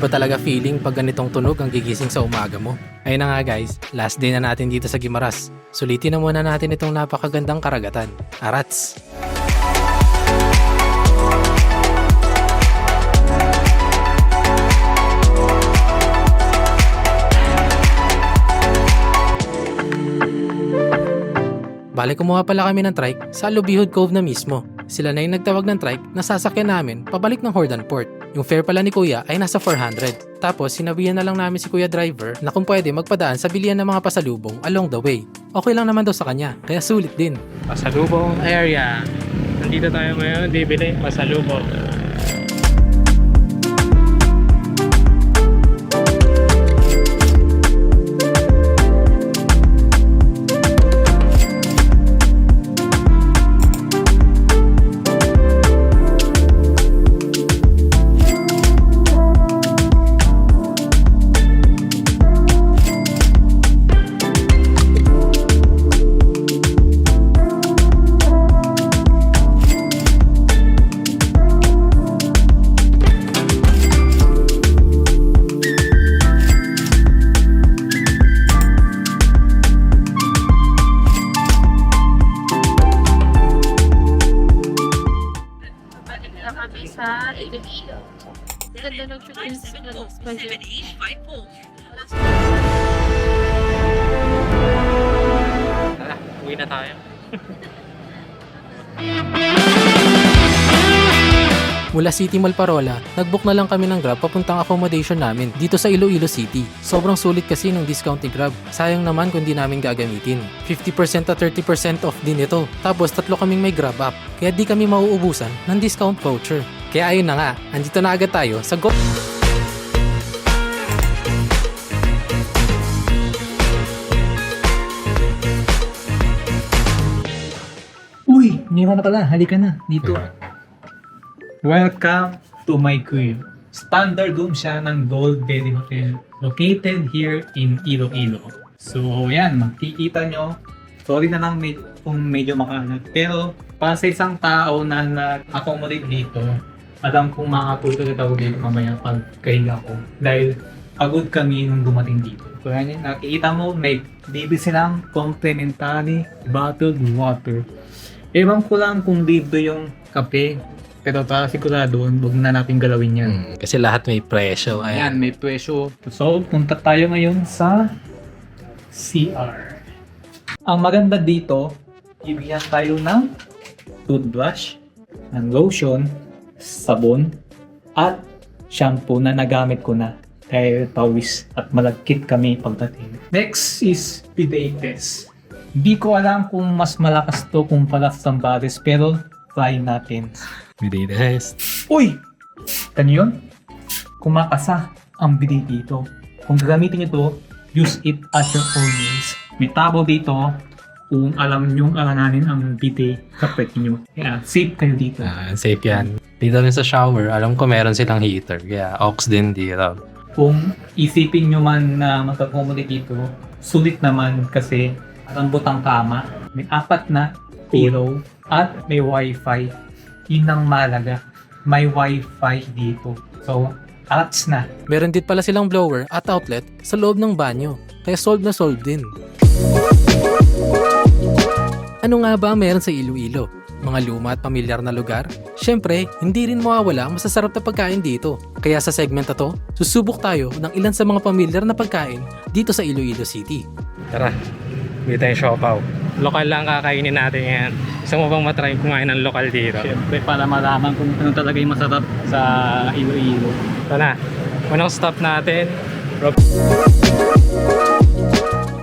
Iba talaga feeling pag ganitong tunog ang gigising sa umaga mo. Ayun na nga guys, last day na natin dito sa Guimaras. Sulitin na muna natin itong napakagandang karagatan. Arats! Bale kumuha pala kami ng trike sa Lubihod Cove na mismo. Sila na yung nagtawag ng trike na sasakyan namin pabalik ng Hordan Port. Yung fare pala ni Kuya ay nasa 400. Tapos sinabihan na lang namin si Kuya Driver na kung pwede magpadaan sa bilihan ng mga pasalubong along the way. Okay lang naman daw sa kanya, kaya sulit din. Pasalubong area. Nandito tayo ngayon, bibili pasalubong. Sa Iloilo. Ganda ng shooting sa budget. Tara, uwi na tayo. Mula City Mall Parola, nagbook na lang kami ng Grab papuntang accommodation namin dito sa Iloilo City. Sobrang sulit kasi ng discount ni Grab. Sayang naman kung di namin gagamitin. 50% at 30% off din ito. Tapos tatlo kaming may Grab app. Kaya di kami mauubusan ng discount voucher. Kaya ayun na nga, andito na agad tayo sa Go... Uy, iniwan na pala. Halika na. Dito. Welcome to my crib. Standard room siya ng Goldberry Hotel. Located here in Iloilo. So, yan. Makikita nyo. Sorry na lang kung medyo makalat. Pero, para sa isang tao na nag-accommodate dito, alam kong makakatulog na tawag dito mamaya pag kahiga ko. Dahil pagod kami nung dumating dito. So, yan. Nakikita mo, may libre silang complimentary bottled water. Ewan ko lang kung libre yung kape. Pero para sigurado, huwag na natin galawin yan. Kasi lahat may presyo. Ayan, may presyo. So, punta tayo ngayon sa CR. Ang maganda dito, ibigyan tayo ng toothbrush, ng lotion, sabon, at shampoo na nagamit ko na. Dahil pawis at malagkit kami pagdating. Next is bidet test. Hindi ko alam kung mas malakas to kumpara sa Baris, pero try natin. Bidet test. Uy! Ano yun? Kumakasa ang bidet dito. Kung gagamitin nyo to, use it as your own use. May tabo dito kung alam nyo alananin ang bidet sa pwede nyo. Kaya safe kayo dito. Safe yan. Dito rin sa shower, alam ko meron silang heater. Kaya aux din dito. Kung isipin nyo man na mag-accommodate dito, sulit naman kasi lambot ang kama. May 4 na pillow at may wifi. Yun ang malaga. May wifi dito. So, arats na. Meron din pala silang blower at outlet sa loob ng banyo. Kaya solve na solve din. Ano nga ba ang meron sa Iloilo? Mga luma at pamilyar na lugar? Siyempre, hindi rin mawawala ang masasarap na pagkain dito. Kaya sa segment na to, susubok tayo ng ilan sa mga pamilyar na pagkain dito sa Iloilo City. Tara, bili tayong siopaw. Lokal lang kakainin natin yan. Gusto mo bang matry kumain ng lokal dito? Siyempre, para malaman kung ano talaga yung masarap sa Iloilo. Ito na, unang stop natin.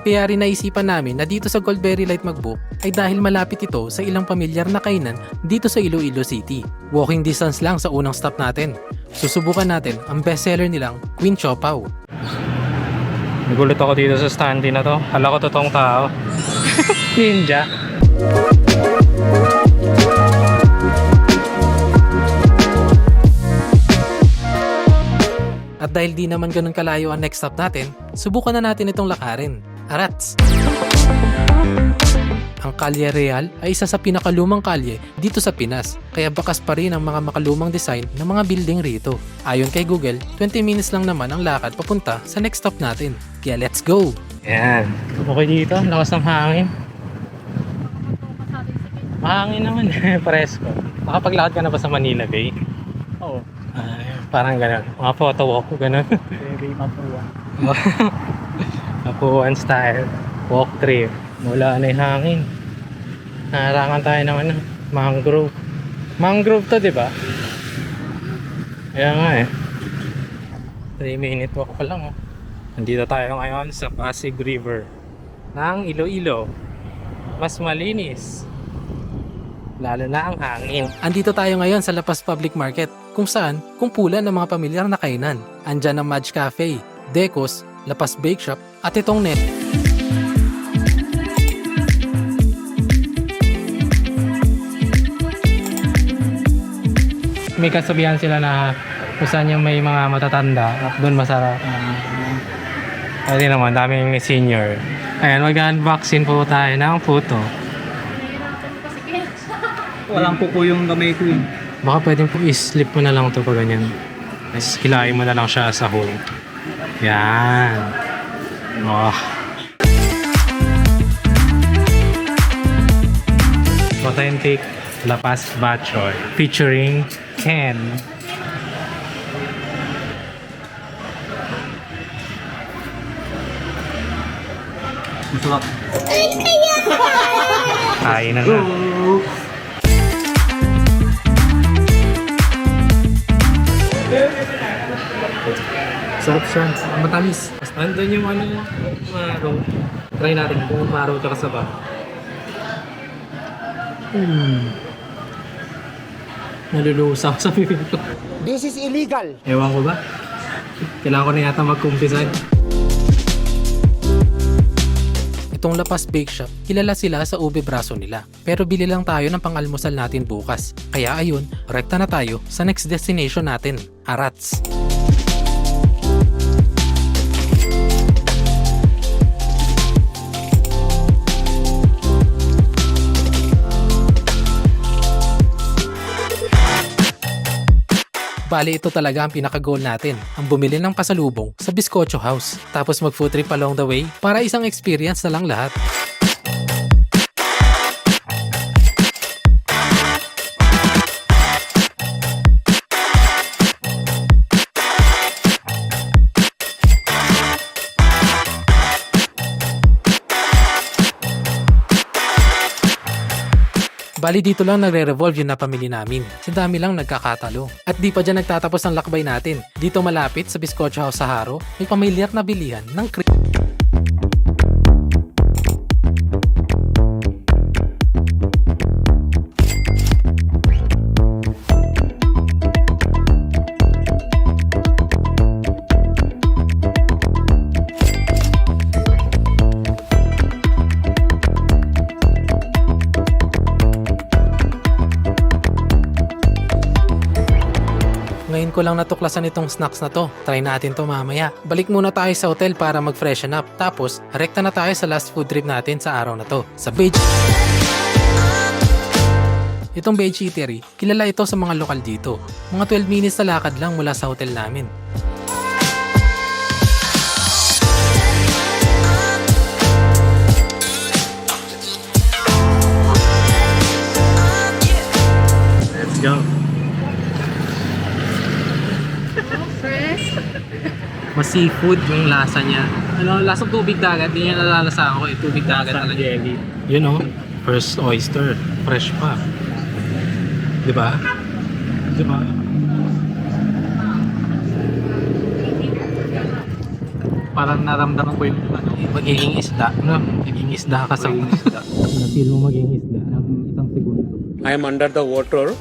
Kaya rin naisipan namin na dito sa Goldberry Light mag-book ay dahil malapit ito sa ilang pamilyar na kainan dito sa Iloilo City. Walking distance lang sa unang stop natin. Susubukan natin ang bestseller nilang Queen Siopaw. Nagulat ako dito sa standee na to. Hala ko totoong tao. Ninja. At dahil di naman ganun kalayo ang next stop natin, subukan na natin itong lakarin. Arats! Ang Ang Kalye Real ay isa sa pinakalumang kalye dito sa Pinas, kaya bakas pa rin ang mga makalumang design ng mga building rito. Ayon kay Google, 20 minutes lang naman ang lakad papunta sa next stop natin. Kaya let's go! Yan. Okay dito. Lakas ng hangin. Mahangin naman. Presko. Nakapaglakad ka na ba sa Manila Bay? Oo. Parang gano'n. Mga photo walk. Gano'n. Very mapuwa. Apuan style. Walk trip. Mula na yung hangin. Naharangan tayo ng ano, mangrove. Mangrove to, di ba? Kaya nga eh. 3-minute walk pa lang oh. Nandito tayo ngayon sa Pasig River ng Iloilo. Mas malinis. Lalo na ang hangin. Andito tayo ngayon sa La Paz Public Market, kung saan kumpulan ng mga pamilyar na kainan. Andyan ang Madge Cafe, Decos, La Paz Bake Shop, at itong Net. May kasabihan sila na kung saan yung may mga matatanda at doon masarap. Kasi naman, daming senior. Ayan, mag-unboxing po tayo ng photo. Walang kuko yung gamay ko eh. Baka pwedeng po i-slip mo na lang ito pag ganyan. Tapos kilain mo na lang siya sa hole. Yan. Oh. Authentic La Paz Batchoy featuring Ken. Masarap. Kain na na. Sarap siya, matamis. Tapos nandun yung ano, maro. Try natin kung maro tsaka saba. Nalulusaw sa bibig ko. This is illegal. Ewan ko ba? Kailangan ko na yata mag-kumpisan. Itong La Paz Bake Shop, kilala sila sa ube braso nila. Pero bili lang tayo ng pang-almusal natin bukas. Kaya ayun, rekta na tayo sa next destination natin, Arats. Bali ito talaga ang pinaka-goal natin, ang bumili ng pasalubong sa Bizcocho House. Tapos mag-food trip along the way para isang experience na lang lahat. Bali dito lang nagre-revolve yung napamili namin. Sa dami lang nagkakatalo. At di pa dyan nagtatapos ang lakbay natin. Dito malapit sa Bizcocho House sa Haro, may pamilyar na bilihan ng Ngayon ko lang natuklasan itong snacks na to. Try natin to mamaya. Balik muna tayo sa hotel para mag-freshen up. Tapos, rekta na tayo sa last food trip natin sa araw na to. Sa Beige. Itong Beige Eatery, kilala ito sa mga lokal dito. Mga 12 minutes na lakad lang mula sa hotel namin. Let's go. Mas seafood yung lasa niya. Ano, lasang tubig dagat. Hindi niya nalalasa ako eh. Tubig dagat talaga. Jelly. Yun oh. First oyster. Fresh pa. Diba? Diba? Parang naramdaman ko yung ano, magiging isda. No? Magiging isda ka sa isda. Na-feel mo magiging isda ng isang segundo. I am under the water.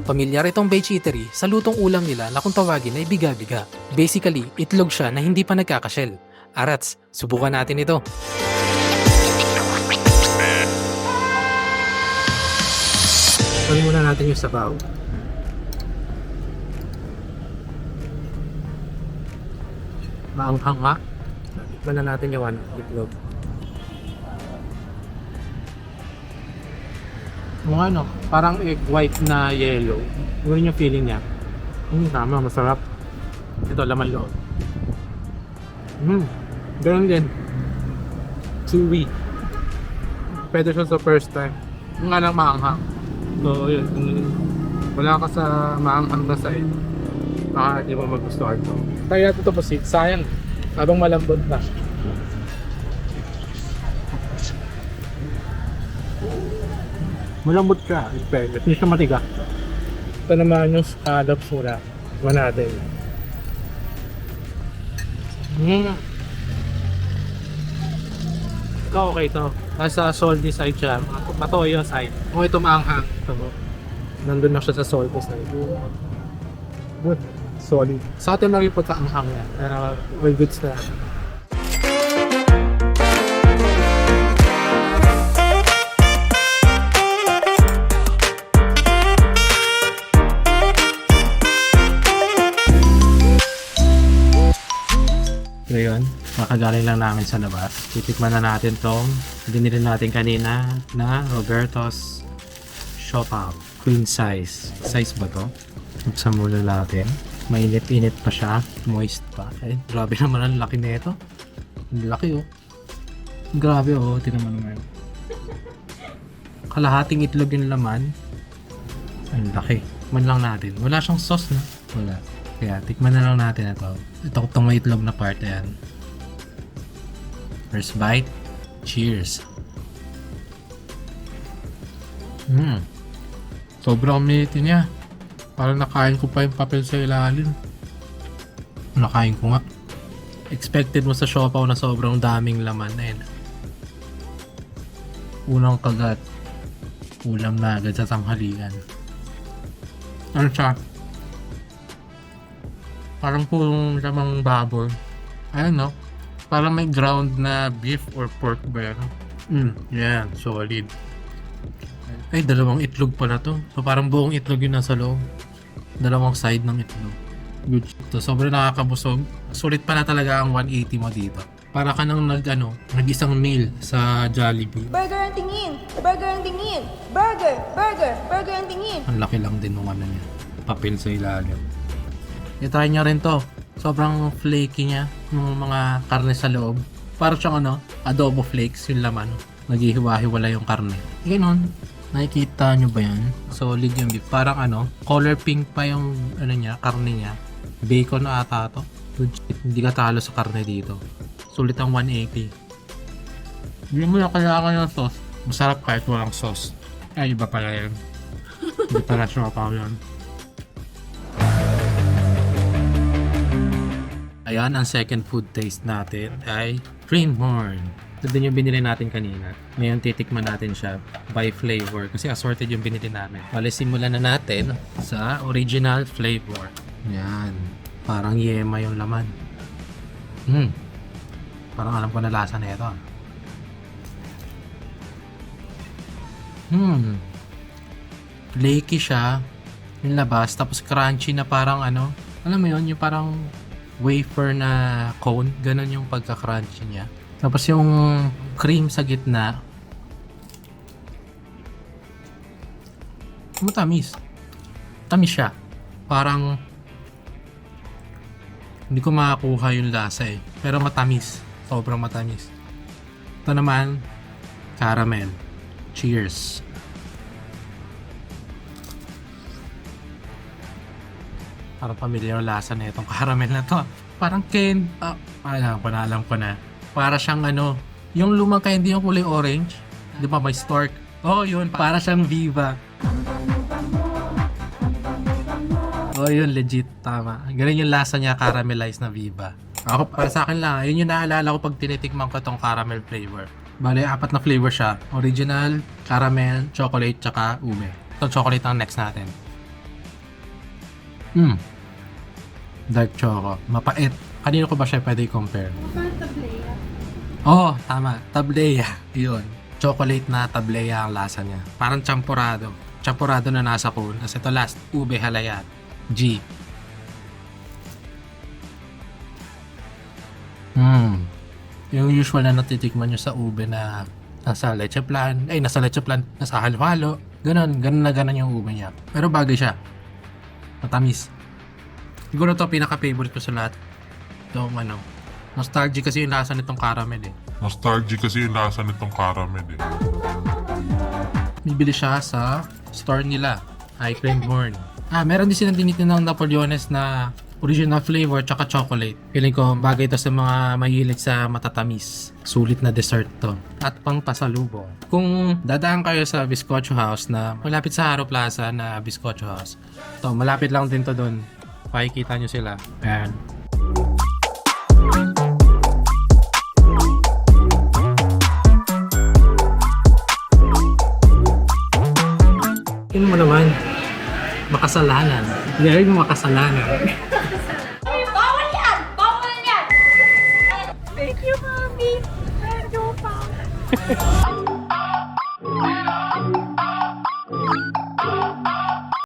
Pamilyar itong Beige Eatery sa lutong ulam nila na kung tawagin ay biga-biga. Basically, itlog siya na hindi pa nagkakashell. Arats, subukan natin ito. Kunin muna natin yung sabaw. Maanghang nga. Tikman na natin yung itlog. Yung ano, parang egg white na yellow. Yun yung feeling niya. Tama, masarap. Ito, laman loob. Ganun din. Chewy. Pwede siya sa first time. Yung nga lang maanghang. So, yun. Kung wala ka sa maanghang na side, baka hindi mo magustuhan to. Kaya ito po sayang. Habang malambot na. Malambot siya. Expected. Hindi siya matiga. Ito naman yung scallops muna. Iba natin. Ito okay to. Nasa salty side siya. Matoyo side. Kung ito maanghang. Ito. Nandun na siya sa salty side. Good. Solid. Sa atin lang yung pagkaanghang niya. Pero all goods na. So yun, makagaling lang namin sa labas. Titikman na natin tong binili natin kanina na Roberto's Siopaw. Queen size. Size ba to? Buksan muna natin. Mainit-init pa siya. Moist pa. Eh, grabe naman ang laki nito. Ang laki oh. Grabe oh, tingnan mo naman. Kalahating itlog yung laman. Ang laki. Man lang natin. Wala siyang sauce na. Wala. Kaya tikman na lang natin ito. Itong may itlog na part yan. First bite. Cheers. Sobrang minute niya. Parang nakain ko pa yung papel sa ilalim. Nakain ko nga. Expected mo sa siopaw na sobrang daming laman na yun. Unang kagat. Ulam na agad sa tanghalian. Ano siya? Parang purong lamang baboy. Ayun no? Parang may ground na beef or pork ba yan? Yan, solid. Ay, dalawang itlog pala to. So parang buong itlog yun nasa loob. Dalawang side ng itlog. Good shit to. Sobrang nakakabusog. Sulit pala talaga ang 180 mo dito. Para ka nang nag-isang meal sa Jollibee. Burger ang tingin! Burger ang tingin! Burger! Burger! Burger ang tingin! Ang laki lang din ng ano niya. Papel sa ilalim. I-try nyo rin to. Sobrang flaky niya. Yung mga karne sa loob. Para siyang adobo flakes yung laman. Naghihiwa-hiwala yung karne. Ganon. Nakikita nyo ba yan? Solid yung beef. Parang color pink pa yung niya, karne niya. Bacon na ata to. Legit. Hindi ka talo sa karne dito. Sulit ang 180. Hindi mo na kailangan ng sauce. Masarap kahit walang sauce. Ay, iba pala yan. Hindi pala siopaw yun. Ayan, ang second food taste natin ay Creamhorn. Ito din yung binili natin kanina. Ngayon titikman natin siya by flavor kasi assorted yung binili namin. Bale, simulan na natin sa original flavor. Yan. Parang yema yung laman. Parang alam ko na lasa na ito. Flaky siya yung labas tapos crunchy na parang alam mo yun, yung parang wafer na cone, ganun yung pagka-crunchy niya. Tapos yung cream sa gitna, matamis. Tamis siya. Parang hindi ko makakuha yung lasa eh. Pero matamis. Sobrang matamis. Ito naman, caramel. Cheers. Parang familiar yung lasa na itong caramel na to. Parang alam ko na. Para siyang yung lumang candy yung kulay orange. Di ba may stork? Oh, yun. Para siyang Viva. Oh, yun. Legit. Tama. Ganun yung lasa niya, caramelized na Viva. Ako, para sa akin lang, yun yung naalala ko pag tinitikman ko itong caramel flavor. Bale, 4 na flavor siya. Original, caramel, chocolate, tsaka ube. Itong chocolate ang next natin. Dark choco. Mapait. Kanino ko ba siya pwede i-compare? Tableya. Oo, tama. Tableya. Yun. Chocolate na tableya ang lasa niya. Parang champurado. Champurado na nasa cone. Kasi ito last, ube halayat. G. Yung usual na natitikman nyo sa ube na nasa leche plan, nasa halo-halo. Ganon yung ube niya. Pero bagay siya. Matamis. Siguro to pinaka-favorite ko sa lahat. Itong nostalgic kasi yung lasa nitong caramel eh. Nostalgic kasi yung lasa nitong caramel eh. Bibili siya sa store nila. High Cream Morn. Meron din silang tinitinang Napoleones na original flavor tsaka chocolate. Feeling ko bagay ito sa mga mahilig sa matatamis. Sulit na dessert to. At pang pasalubong. Kung dadaan kayo sa Bizcocho House na malapit sa Haro Plaza na Bizcocho House. To, malapit lang din to doon. Pakikita nyo sila. Ayan. Yun mo naman. Makasalanan. Hindi mo makasalanan. Bawal yan! Bawal yan! Thank you, Mommy! Thank you, Papa!